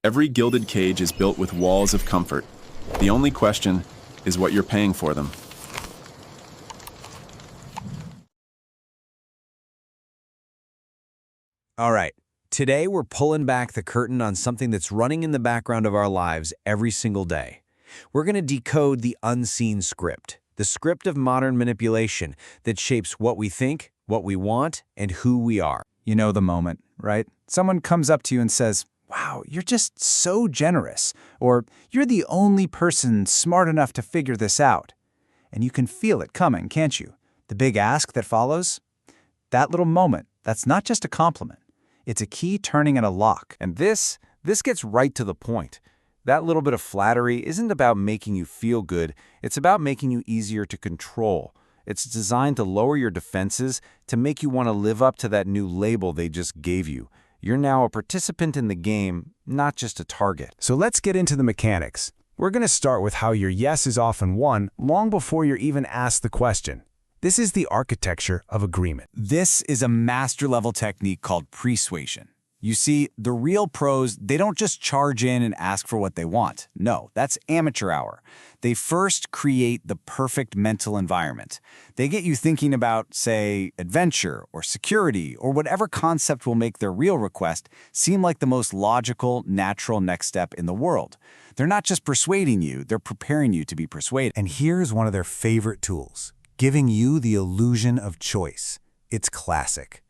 Every gilded cage is built with walls of comfort. The only question is what you're paying for them. All right, today we're pulling back the curtain on something that's running in the background of our lives every single day. We're going to decode the unseen script, the script of modern manipulation that shapes what we think, what we want, and who we are. You know the moment, right? Someone comes up to you and says, "Wow, you're just so generous," or "You're the only person smart enough to figure this out." And you can feel it coming, can't you? The big ask that follows? That little moment, that's not just a compliment. It's a key turning in a lock. And this gets right to the point. That little bit of flattery isn't about making you feel good. It's about making you easier to control. It's designed to lower your defenses, to make you want to live up to that new label they just gave you. You're now a participant in the game, not just a target. So let's get into the mechanics. We're going to start with how your yes is often won long before you're even asked the question. This is the architecture of agreement. This is a master-level technique called persuasion. You see, the real pros, they don't just charge in and ask for what they want. No, that's amateur hour. They first create the perfect mental environment. They get you thinking about, say, adventure or security or whatever concept will make their real request seem like the most logical, natural next step in the world. They're not just persuading you, they're preparing you to be persuaded. And here's one of their favorite tools, giving you the illusion of choice. It's classic.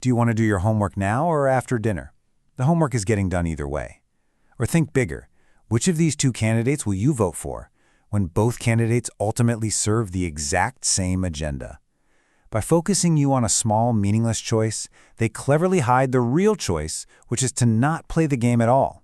Do you want to do your homework now or after dinner? The homework is getting done either way. Or think bigger. Which of these two candidates will you vote for when both candidates ultimately serve the exact same agenda? By focusing you on a small, meaningless choice, they cleverly hide the real choice, which is to not play the game at all.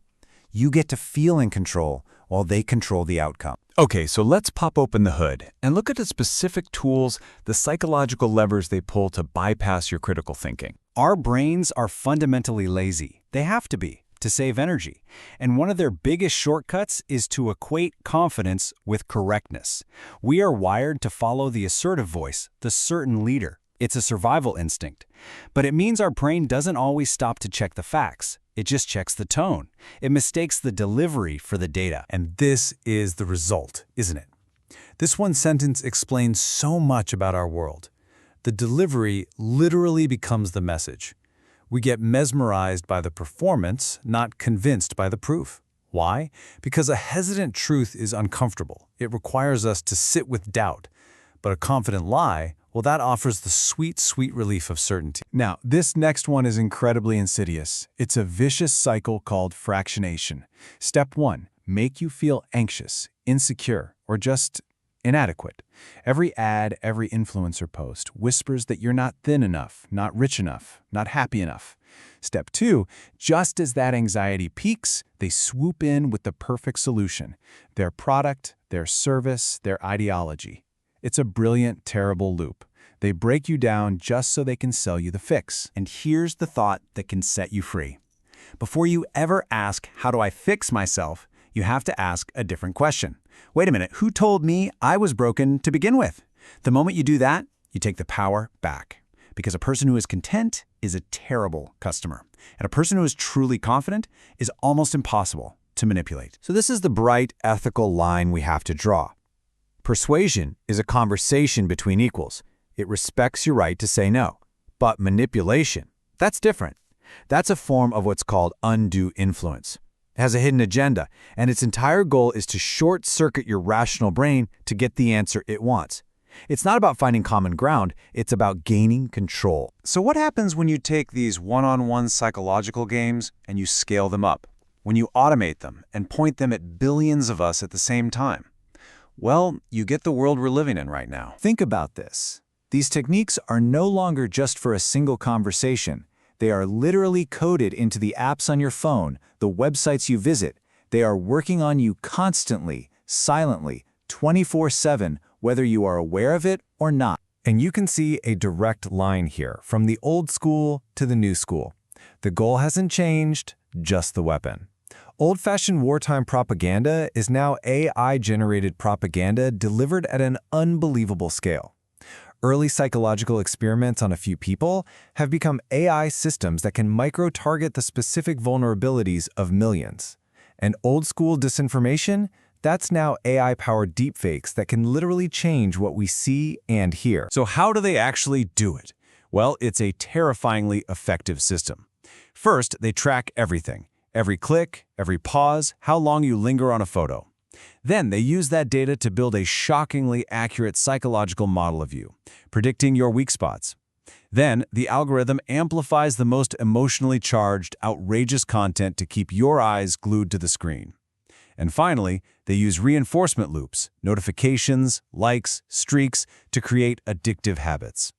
You get to feel in control while they control the outcome. Okay, so let's pop open the hood and look at the specific tools, the psychological levers they pull to bypass your critical thinking. Our brains are fundamentally lazy. They have to be, to save energy. And one of their biggest shortcuts is to equate confidence with correctness. We are wired to follow the assertive voice, the certain leader. It's a survival instinct. But it means our brain doesn't always stop to check the facts. It just checks the tone. It mistakes the delivery for the data. And this is the result, isn't it? This one sentence explains so much about our world. The delivery literally becomes the message. We get mesmerized by the performance, not convinced by the proof. Why? Because a hesitant truth is uncomfortable. It requires us to sit with doubt. But a confident lie, well, that offers the sweet, sweet relief of certainty. Now, this next one is incredibly insidious. It's a vicious cycle called fractionation. Step 1, make you feel anxious, insecure, or just inadequate. Every ad, every influencer post whispers that you're not thin enough, not rich enough, not happy enough. Step 2, just as that anxiety peaks, they swoop in with the perfect solution. Their product, their service, their ideology. It's a brilliant, terrible loop. They break you down just so they can sell you the fix. And here's the thought that can set you free. Before you ever ask, "How do I fix myself?" you have to ask a different question. Wait a minute, who told me I was broken to begin with? The moment you do that, you take the power back. Because a person who is content is a terrible customer. And a person who is truly confident is almost impossible to manipulate. So this is the bright, ethical line we have to draw. Persuasion is a conversation between equals. It respects your right to say no. But manipulation, that's different. That's a form of what's called undue influence. It has a hidden agenda, and its entire goal is to short-circuit your rational brain to get the answer it wants. It's not about finding common ground, it's about gaining control. So what happens when you take these one-on-one psychological games and you scale them up? When you automate them and point them at billions of us at the same time? Well, you get the world we're living in right now. Think about this. These techniques are no longer just for a single conversation. They are literally coded into the apps on your phone, the websites you visit. They are working on you constantly, silently, 24/7, whether you are aware of it or not. And you can see a direct line here from the old school to the new school. The goal hasn't changed, just the weapon. Old-fashioned wartime propaganda is now AI-generated propaganda delivered at an unbelievable scale. Early psychological experiments on a few people have become AI systems that can micro-target the specific vulnerabilities of millions. And old-school disinformation? That's now AI-powered deepfakes that can literally change what we see and hear. So how do they actually do it? Well, it's a terrifyingly effective system. First, they track everything. Every click, every pause, how long you linger on a photo. Then they use that data to build a shockingly accurate psychological model of you, predicting your weak spots. Then, the algorithm amplifies the most emotionally charged, outrageous content to keep your eyes glued to the screen. And finally, they use reinforcement loops, notifications, likes, streaks to create addictive habits.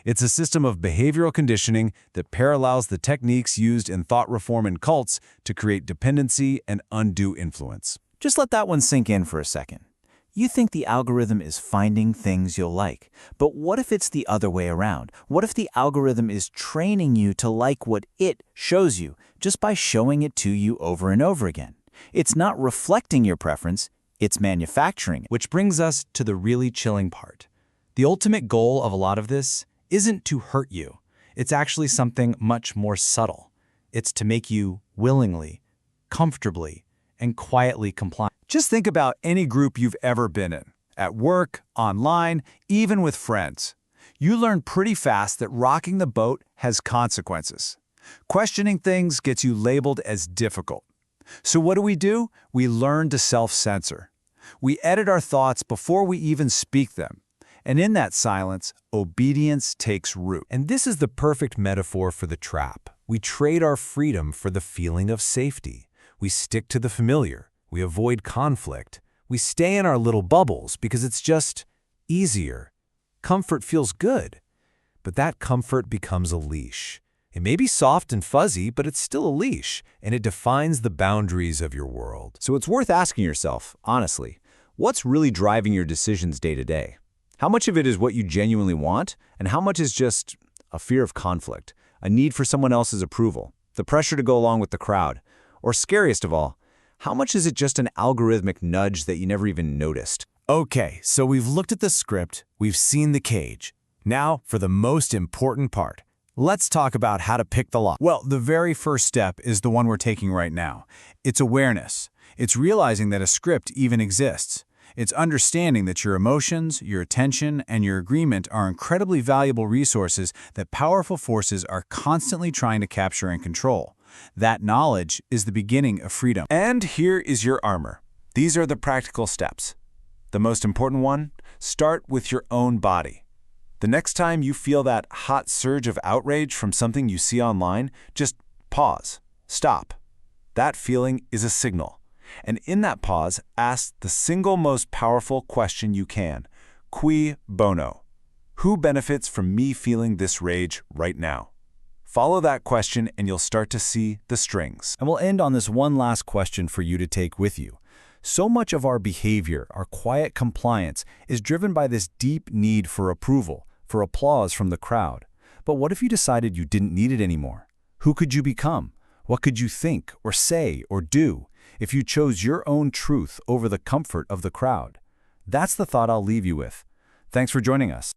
It's a system of behavioral conditioning that parallels the techniques used in thought reform and cults to create dependency and undue influence. Just let that one sink in for a second. You think the algorithm is finding things you'll like, but what if it's the other way around? What if the algorithm is training you to like what it shows you just by showing it to you over and over again? It's not reflecting your preference, it's manufacturing it. Which brings us to the really chilling part. The ultimate goal of a lot of this isn't to hurt you. It's actually something much more subtle. It's to make you willingly, comfortably, and quietly compliant. Just think about any group you've ever been in, at work, online, even with friends. You learn pretty fast that rocking the boat has consequences. Questioning things gets you labeled as difficult. So what do? We learn to self-censor. We edit our thoughts before we even speak them. And in that silence, obedience takes root. And this is the perfect metaphor for the trap. We trade our freedom for the feeling of safety. We stick to the familiar. We avoid conflict. We stay in our little bubbles because it's just easier. Comfort feels good. But that comfort becomes a leash. It may be soft and fuzzy, but it's still a leash, and it defines the boundaries of your world. So it's worth asking yourself, honestly, what's really driving your decisions day to day? How much of it is what you genuinely want, and how much is just a fear of conflict, a need for someone else's approval, the pressure to go along with the crowd? Or scariest of all, how much is it just an algorithmic nudge that you never even noticed? Okay, so we've looked at the script, we've seen the cage. Now, for the most important part. Let's talk about how to pick the lock. Well, the very first step is the one we're taking right now. It's awareness. It's realizing that a script even exists. It's understanding that your emotions, your attention, and your agreement are incredibly valuable resources that powerful forces are constantly trying to capture and control. That knowledge is the beginning of freedom. And here is your armor. These are the practical steps. The most important one, start with your own body. The next time you feel that hot surge of outrage from something you see online, just pause, stop. That feeling is a signal. And in that pause, ask the single most powerful question you can. Cui bono? Who benefits from me feeling this rage right now? Follow that question and you'll start to see the strings. And we'll end on this one last question for you to take with you. So much of our behavior, our quiet compliance, is driven by this deep need for approval, for applause from the crowd. But what if you decided you didn't need it anymore? Who could you become? What could you think or say or do if you chose your own truth over the comfort of the crowd? That's the thought I'll leave you with. Thanks for joining us.